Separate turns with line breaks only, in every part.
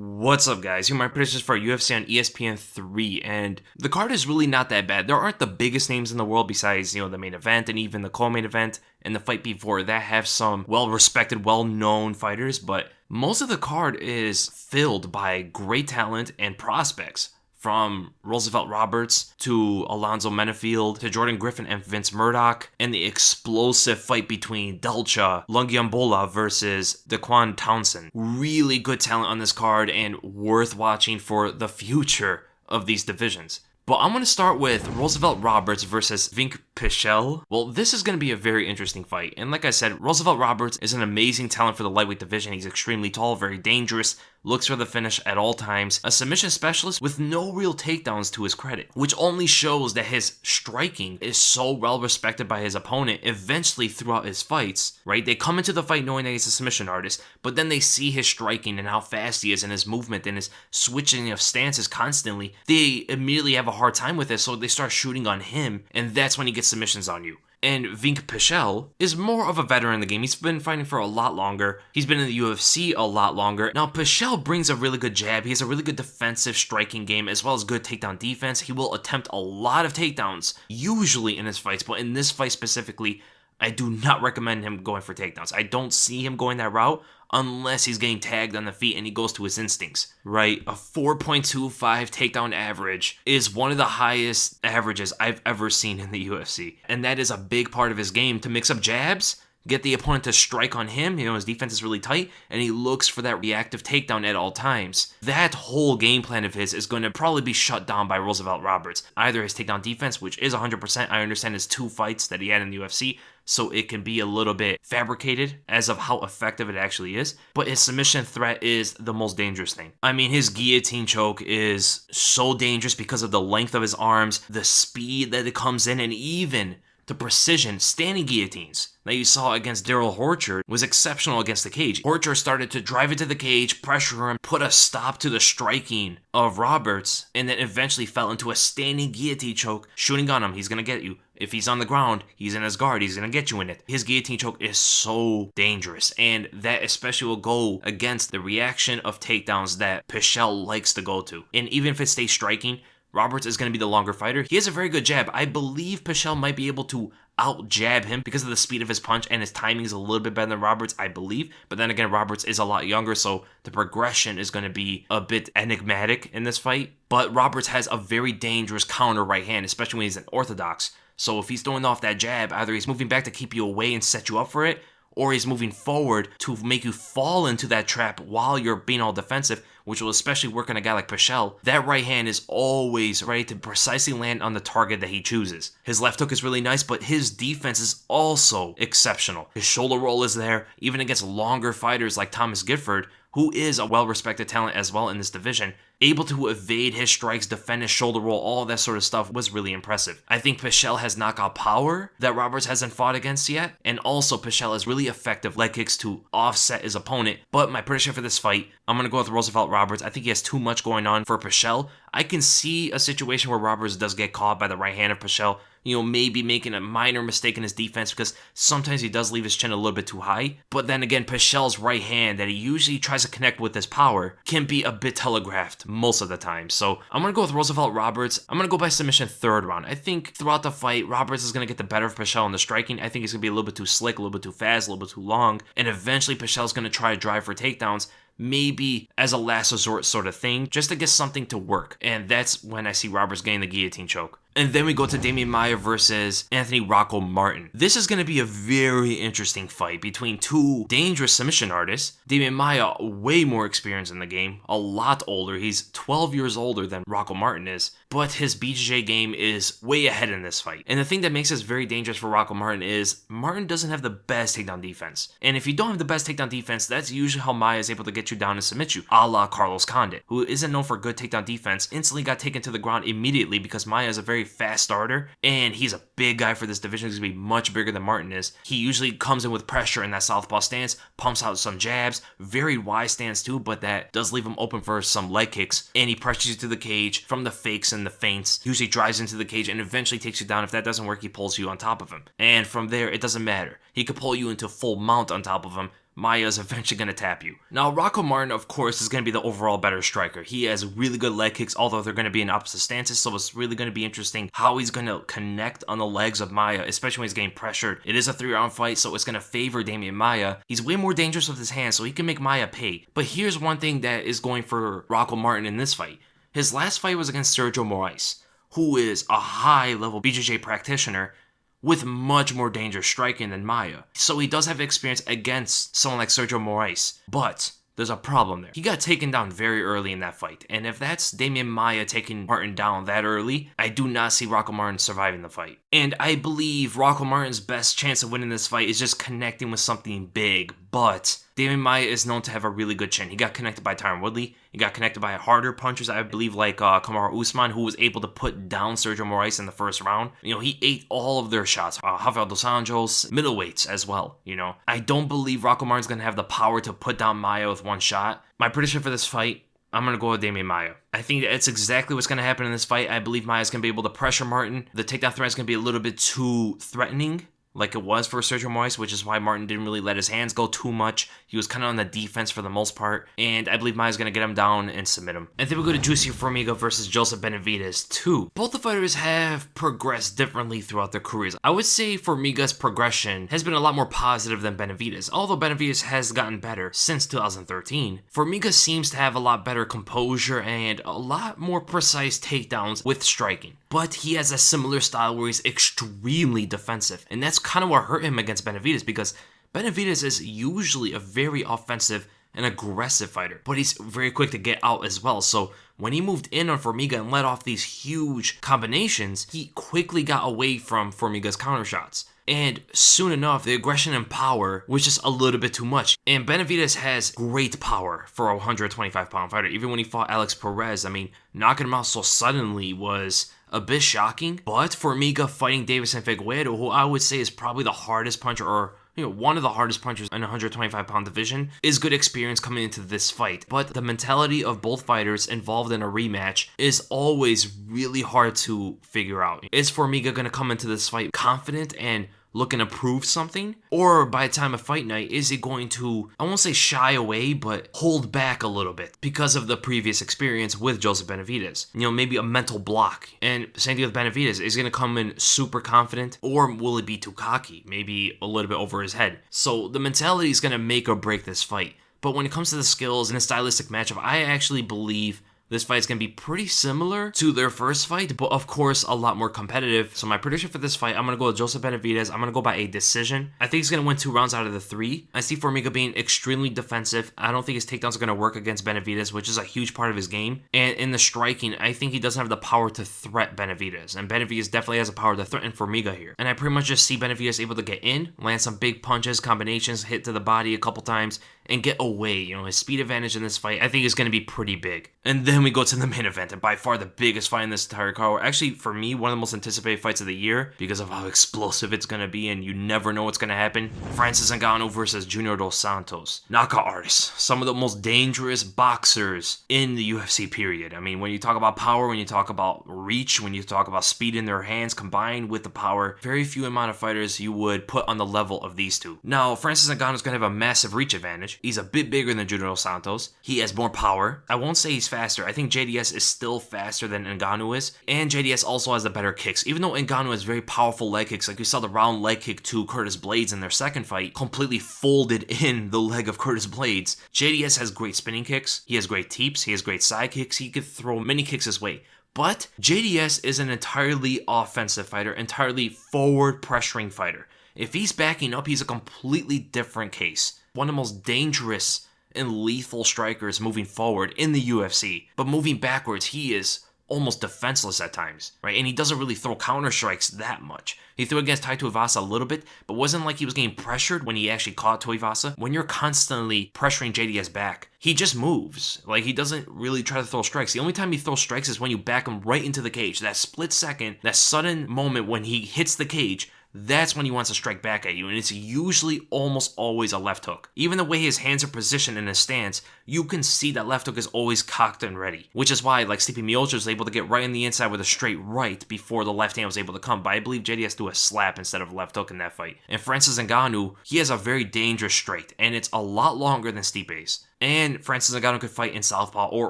What's up, guys? Here are my predictions for UFC on ESPN 3, and the card is really not that bad. There aren't the biggest names in the world besides, the main event and even the co-main event and the fight before that have some well-respected, well-known fighters, but most of the card is filled by great talent and prospects. From Roosevelt Roberts to Alonzo Menafield to Jordan Griffin and Vince Murdoch, and the explosive fight between Dalcha Lungiambola versus Daquan Townsend. Really good talent on this card and worth watching for the future of these divisions. But I'm going to start with Roosevelt Roberts versus Vink Pichel. Well, this is going to be a very interesting fight. And like I said, Roosevelt Roberts is an amazing talent for the lightweight division. He's extremely tall, very dangerous, looks for the finish at all times. A submission specialist with no real takedowns to his credit, which only shows that his striking is so well respected by his opponent eventually throughout his fights, right? They come into the fight knowing that he's a submission artist, but then they see his striking and how fast he is and his movement and his switching of stances constantly. They immediately have a hard time with it, so they start shooting on him, and that's when he gets submissions on you. And Vink Pichel is more of a veteran in the game. He's been fighting for a lot longer. He's been in the UFC a lot longer. Now, Pichel brings a really good jab. He has a really good defensive striking game as well as good takedown defense. He will attempt a lot of takedowns, usually in his fights, but in this fight specifically, I do not recommend him going for takedowns. I don't see him going that route unless he's getting tagged on the feet and he goes to his instincts, right? A 4.25 takedown average is one of the highest averages I've ever seen in the UFC. And that is a big part of his game, to mix up jabs, get the opponent to strike on him. His defense is really tight, and he looks for that reactive takedown at all times. That whole game plan of his is going to probably be shut down by Roosevelt Roberts. Either his takedown defense, which is 100%, I understand his 2 fights that he had in the UFC, so it can be a little bit fabricated as of how effective it actually is. But his submission threat is the most dangerous thing. I mean, his guillotine choke is so dangerous because of the length of his arms, the speed that it comes in, and even the precision. Standing guillotines that you saw against Daryl Horcher was exceptional against the cage. Horcher started to drive into the cage, pressure him, put a stop to the striking of Roberts, and then eventually fell into a standing guillotine choke, shooting on him. He's going to get you. If he's on the ground, he's in his guard, he's going to get you in it. His guillotine choke is so dangerous, and that especially will go against the reaction of takedowns that Pichel likes to go to. And even if it stays striking, Roberts is going to be the longer fighter. He has a very good jab. I believe Pichel might be able to out-jab him because of the speed of his punch, and his timing is a little bit better than Roberts, I believe. But then again, Roberts is a lot younger, so the progression is going to be a bit enigmatic in this fight. But Roberts has a very dangerous counter right hand, especially when he's an orthodox. So if he's throwing off that jab, either he's moving back to keep you away and set you up for it, or he's moving forward to make you fall into that trap while you're being all defensive, which will especially work on a guy like Pichel. That right hand is always ready to precisely land on the target that he chooses. His left hook is really nice, but his defense is also exceptional. His shoulder roll is there, even against longer fighters like Thomas Gifford, who is a well-respected talent as well in this division. Able to evade his strikes, defend his shoulder roll, all that sort of stuff was really impressive. I think Pichel has knockout power that Roberts hasn't fought against yet, and also Pichel has really effective leg kicks to offset his opponent. But my prediction for this fight, I'm going to go with Roosevelt Roberts. I think he has too much going on for Pichel. I can see a situation where Roberts does get caught by the right hand of Pichel, maybe making a minor mistake in his defense because sometimes he does leave his chin a little bit too high. But then again, Pichel's right hand that he usually tries to connect with his power can be a bit telegraphed most of the time. So I'm going to go with Roosevelt Roberts. I'm going to go by submission 3rd round. I think throughout the fight, Roberts is going to get the better of Pichel in the striking. I think he's going to be a little bit too slick, a little bit too fast, a little bit too long. And eventually Pichel's going to try to drive for takedowns, maybe as a last resort sort of thing, just to get something to work. And that's when I see Roberts getting the guillotine choke. And then we go to Damian Maia versus Anthony Rocco Martin. This is going to be a very interesting fight between 2 dangerous submission artists. Damian Maia, way more experienced in the game, a lot older. He's 12 years older than Rocco Martin is, but his BJJ game is way ahead in this fight. And the thing that makes this very dangerous for Rocco Martin is Martin doesn't have the best takedown defense. And if you don't have the best takedown defense, that's usually how Maia is able to get you down and submit you, a la Carlos Condit, who isn't known for good takedown defense, instantly got taken to the ground immediately because Maia is a very fast starter, and he's a big guy for this division. He's going to be much bigger than Martin is. He usually comes in with pressure in that southpaw stance, pumps out some jabs, very wide stance too, but that does leave him open for some leg kicks, and he pressures you to the cage from the fakes and the feints, usually drives into the cage and eventually takes you down. If that doesn't work, he pulls you on top of him. And from there, it doesn't matter. He could pull you into full mount on top of him. Maia is eventually going to tap you. Now, Rocco Martin, of course, is going to be the overall better striker. He has really good leg kicks, although they're going to be in opposite stances, so it's really going to be interesting how he's going to connect on the legs of Maia, especially when he's getting pressured. It is a 3-round fight, so it's going to favor Damian Maia. He's way more dangerous with his hands, so he can make Maia pay. But here's one thing that is going for Rocco Martin in this fight. His last fight was against Sergio Moraes, who is a high-level BJJ practitioner with much more dangerous striking than Maia. So he does have experience against someone like Sergio Moraes, but there's a problem there. He got taken down very early in that fight, and if that's Damian Maia taking Martin down that early, I do not see Rocco Martin surviving the fight. And I believe Rocco Martin's best chance of winning this fight is just connecting with something big, but Damian Maia is known to have a really good chin. He got connected by Tyron Woodley. He got connected by harder punchers, I believe, like Kamaru Usman, who was able to put down Sergio Moraes in the first round. You know, he ate all of their shots. Rafael Dos Santos, middleweights as well, you know. I don't believe Rocco Martin's going to have the power to put down Maia with one shot. My prediction for this fight, I'm going to go with Damian Maia. I think that's exactly what's going to happen in this fight. I believe Maia's going to be able to pressure Martin. The takedown threat is going to be a little bit too threatening, like it was for Sergio Moraes, which is why Martin didn't really let his hands go too much. He was kind of on the defense for the most part, and I believe Maia's going to get him down and submit him. And then we go to Juicy Formiga versus Joseph Benavides 2. Both the fighters have progressed differently throughout their careers. I would say Formiga's progression has been a lot more positive than Benavides, although Benavides has gotten better since 2013. Formiga seems to have a lot better composure and a lot more precise takedowns with striking. But he has a similar style where he's extremely defensive, and that's kind of what hurt him against Benavides, because Benavides is usually a very offensive and aggressive fighter, but he's very quick to get out as well. So when he moved in on Formiga and let off these huge combinations, he quickly got away from Formiga's counter shots. And soon enough, the aggression and power was just a little bit too much. And Benavides has great power for a 125-pound fighter. Even when he fought Alex Perez, I mean, knocking him out so suddenly was a bit shocking. But Formiga fighting Deiveson Figueiredo, who I would say is probably the hardest puncher, or one of the hardest punchers in a 125-pound division, is good experience coming into this fight. But the mentality of both fighters involved in a rematch is always really hard to figure out. Is Formiga going to come into this fight confident and looking to prove something? Or by the time of fight night, is he going to, I won't say shy away, but hold back a little bit because of the previous experience with Joseph Benavides? Maybe a mental block. And same thing with Benavides. Is he going to come in super confident, or will it be too cocky? Maybe a little bit over his head. So the mentality is going to make or break this fight. But when it comes to the skills and a stylistic matchup, I actually believe this fight is going to be pretty similar to their first fight, but of course a lot more competitive. So my prediction for this fight, I'm going to go with Joseph Benavides. I'm going to go by a decision. I think he's going to win 2 rounds out of the 3. I see Formiga being extremely defensive. I don't think his takedowns are going to work against Benavides, which is a huge part of his game. And in the striking, I think he doesn't have the power to threat Benavides. And Benavides definitely has the power to threaten Formiga here. And I pretty much just see Benavides able to get in, land some big punches, combinations, hit to the body a couple times, and get away. His speed advantage in this fight, I think, is going to be pretty big. And then we go to the main event, and by far the biggest fight in this entire card. Actually, for me, one of the most anticipated fights of the year because of how explosive it's going to be, and you never know what's going to happen. Francis Ngannou versus Junior Dos Santos. Knockout artists. Some of the most dangerous boxers in the UFC period. I mean, when you talk about power, when you talk about reach, when you talk about speed in their hands combined with the power, very few amount of fighters you would put on the level of these two. Now, Francis Ngannou is going to have a massive reach advantage. He's a bit bigger than Junior Dos Santos. He has more power. I won't say he's faster. I think JDS is still faster than Ngannou is, and JDS also has the better kicks. Even though Ngannou has very powerful leg kicks, like you saw the round leg kick to Curtis Blades in their second fight, completely folded in the leg of Curtis Blades. JDS has great spinning kicks. He has great teeps. He has great side kicks. He could throw many kicks his way. But JDS is an entirely offensive fighter, entirely forward pressuring fighter. If he's backing up, he's a completely different case. One of the most dangerous and lethal strikers moving forward in the UFC. But moving backwards, he is almost defenseless at times, right? And he doesn't really throw counter strikes that much. He threw against Tai Tuivasa a little bit, but wasn't like he was getting pressured when he actually caught Tuivasa. When you're constantly pressuring JDS back, he just moves. Like, he doesn't really try to throw strikes. The only time he throws strikes is when you back him right into the cage. That split second, that sudden moment when he hits the cage, that's when he wants to strike back at you, and it's usually almost always a left hook. Even the way his hands are positioned in his stance, you can see that left hook is always cocked and ready, which is why like Stipe Miocic was able to get right on the inside with a straight right before the left hand was able to come, but I believe JDS threw a slap instead of a left hook in that fight. And Francis Ngannou, he has a very dangerous straight, and it's a lot longer than Stipe's. And Francis Ngannou could fight in southpaw or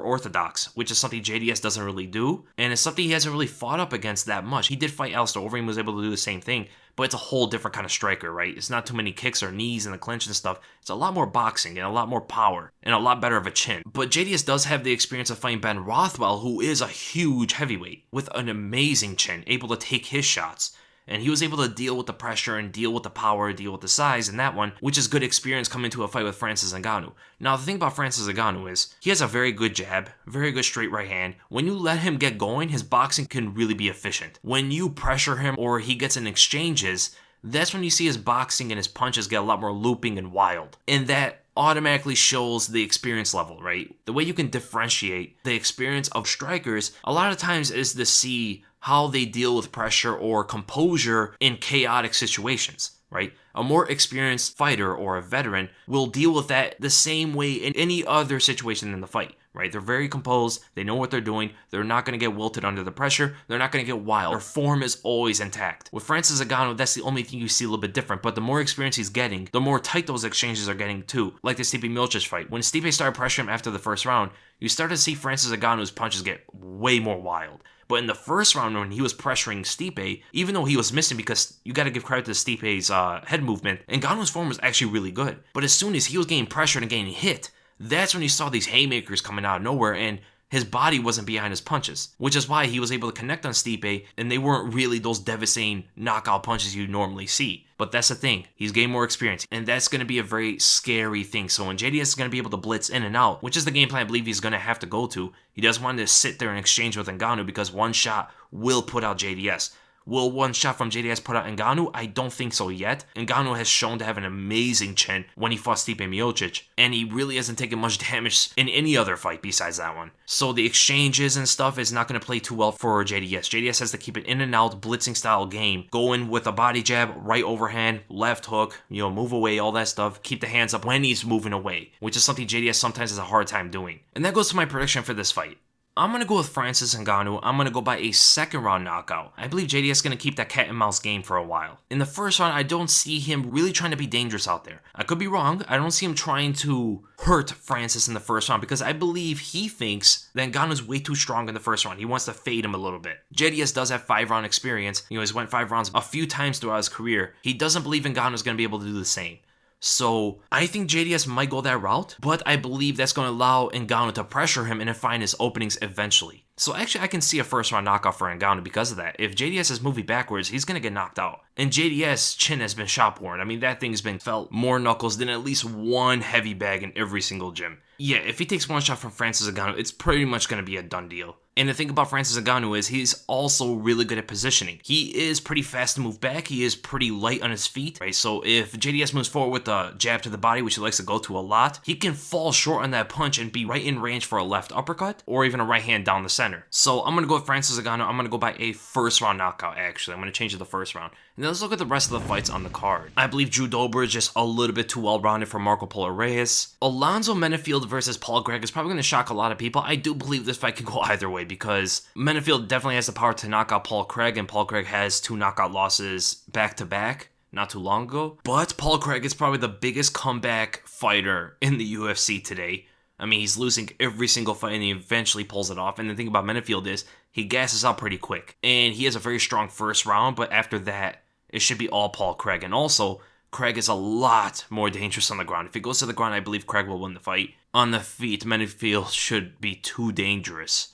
orthodox, which is something JDS doesn't really do, and it's something he hasn't really fought up against that much. He did fight Alistair Overeem, was able to do the same thing, but it's a whole different kind of striker, right? It's not too many kicks or knees in the clinch and stuff. It's a lot more boxing and a lot more power and a lot better of a chin. But JDS does have the experience of fighting Ben Rothwell, who is a huge heavyweight with an amazing chin, able to take his shots. And he was able to deal with the pressure and deal with the power, deal with the size in that one, which is good experience coming to a fight with Francis Ngannou. Now, the thing about Francis Ngannou is he has a very good jab, very good straight right hand. When you let him get going, his boxing can really be efficient. When you pressure him or he gets in exchanges, that's when you see his boxing and his punches get a lot more looping and wild. And that automatically shows the experience level, right? The way you can differentiate the experience of strikers a lot of times is to see how they deal with pressure or composure in chaotic situations, right? A more experienced fighter or a veteran will deal with that the same way in any other situation in the fight, right? They're very composed, they know what they're doing, they're not going to get wilted under the pressure, they're not going to get wild. Their form is always intact. With Francis Ngannou, that's the only thing you see a little bit different, but the more experience he's getting, the more tight those exchanges are getting too. Like the Stipe Miocic fight. When Stipe started pressuring him after the first round, you started to see Francis Ngannou's punches get way more wild. But in the first round, when he was pressuring Stipe, even though he was missing, because you got to give credit to Stipe's head movement, Ngannou's form was actually really good. But as soon as he was getting pressured and getting hit, that's when you saw these haymakers coming out of nowhere, and his body wasn't behind his punches, which is why he was able to connect on Stipe, and they weren't really those devastating knockout punches you normally see. But that's the thing, he's gained more experience, and that's going to be a very scary thing. So when JDS is going to be able to blitz in and out, which is the game plan I believe he's going to have to go to, he doesn't want to sit there and exchange with Ngannou, because one shot will put out JDS. Will one shot from JDS put out Ngannou? I don't think so yet. Ngannou has shown to have an amazing chin when he fought Stipe Miocic, and he really hasn't taken much damage in any other fight besides that one. So the exchanges and stuff is not going to play too well for JDS. JDS has to keep it in and out, blitzing style game, going with a body jab, right overhand, left hook, move away, all that stuff. Keep the hands up when he's moving away, which is something JDS sometimes has a hard time doing. And that goes to my prediction for this fight. I'm going to go with Francis Ngannou. I'm going to go by a second round knockout. I believe JDS is going to keep that cat and mouse game for a while. In the first round, I don't see him really trying to be dangerous out there. I could be wrong. I don't see him trying to hurt Francis in the first round, because I believe he thinks that Ngannou's way too strong in the first round. He wants to fade him a little bit. JDS does have 5-round experience. He's went 5 rounds a few times throughout his career. He doesn't believe Ngannou's going to be able to do the same. So I think JDS might go that route, but I believe that's going to allow Ngannou to pressure him and to find his openings eventually. So actually I can see a first round knockout for Ngannou because of that. If JDS is moving backwards, he's going to get knocked out. And JDS' chin has been shot worn. I mean, that thing's been felt more knuckles than at least one heavy bag in every single gym. Yeah, if he takes one shot from Francis Ngannou, it's pretty much going to be a done deal. And the thing about Francis Ngannou is he's also really good at positioning. He is pretty fast to move back. He is pretty light on his feet, right? So if JDS moves forward with a jab to the body, which he likes to go to a lot, he can fall short on that punch and be right in range for a left uppercut or even a right hand down the center. So I'm going to go with Francis Ngannou. I'm going to go by a first round knockout, actually. I'm going to change to the first round. And then let's look at the rest of the fights on the card. I believe Drew Dober is just a little bit too well-rounded for Marco Polo Reyes. Alonzo Menafield versus Paul Craig is probably going to shock a lot of people. I do believe this fight can go either way because Menafield definitely has the power to knock out Paul Craig, and Paul Craig has 2 knockout losses back-to-back not too long ago. But Paul Craig is probably the biggest comeback fighter in the UFC today. I mean, he's losing every single fight and he eventually pulls it off. And the thing about Menafield is he gasses out pretty quick. And he has a very strong first round, but after that, it should be all Paul Craig. And also, Craig is a lot more dangerous on the ground. If he goes to the ground, I believe Craig will win the fight. On the feet, Menafield should be too dangerous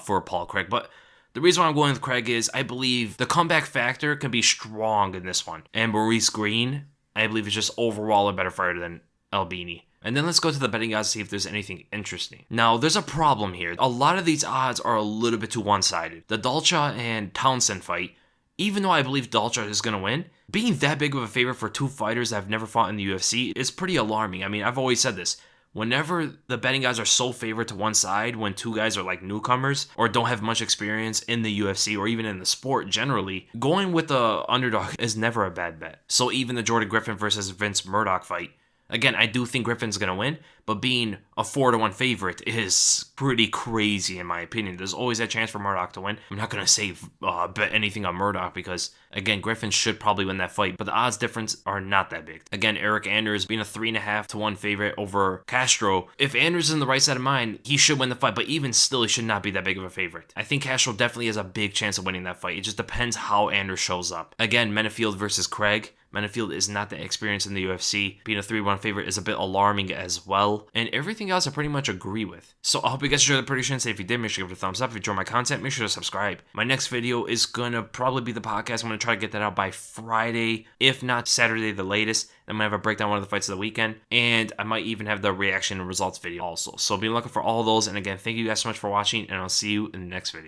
for Paul Craig. But the reason why I'm going with Craig is I believe the comeback factor can be strong in this one. And Maurice Green, I believe, is just overall a better fighter than Albini. And then let's go to the betting odds to see if there's anything interesting. Now, there's a problem here. A lot of these odds are a little bit too one-sided. The Dalcha and Townsend fight, even though I believe Dalcha is going to win, being that big of a favorite for 2 fighters that have never fought in the UFC is pretty alarming. I mean, I've always said this. whenever the betting guys are so favored to one side, when two guys are like newcomers or don't have much experience in the UFC or even in the sport generally, going with the underdog is never a bad bet. So even the Jordan Griffin versus Vince Murdoch fight, again, I do think Griffin's going to win, but being a 4-1 favorite is pretty crazy in my opinion. There's always a chance for Murdoch to win. I'm not going to say bet anything on Murdoch because, again, Griffin should probably win that fight, but the odds difference are not that big. Again, Eric Anders being a 3.5-1 favorite over Castro. If Anders is in the right side of mind, he should win the fight, but even still, he should not be that big of a favorite. I think Castro definitely has a big chance of winning that fight. It just depends how Anders shows up. Again, Benavides versus Craig. Benavides is not that experienced in the UFC. Being a 3-1 favorite is a bit alarming as well. And everything else I pretty much agree with. So I hope you guys enjoyed the predictions. If you did, make sure to give it a thumbs up. If you enjoyed my content, make sure to subscribe. My next video is going to probably be the podcast. I'm going to try to get that out by Friday, if not Saturday the latest. I'm going to have a breakdown of one of the fights of the weekend. And I might even have the reaction and results video also. So be looking for all those. And again, thank you guys so much for watching. And I'll see you in the next video.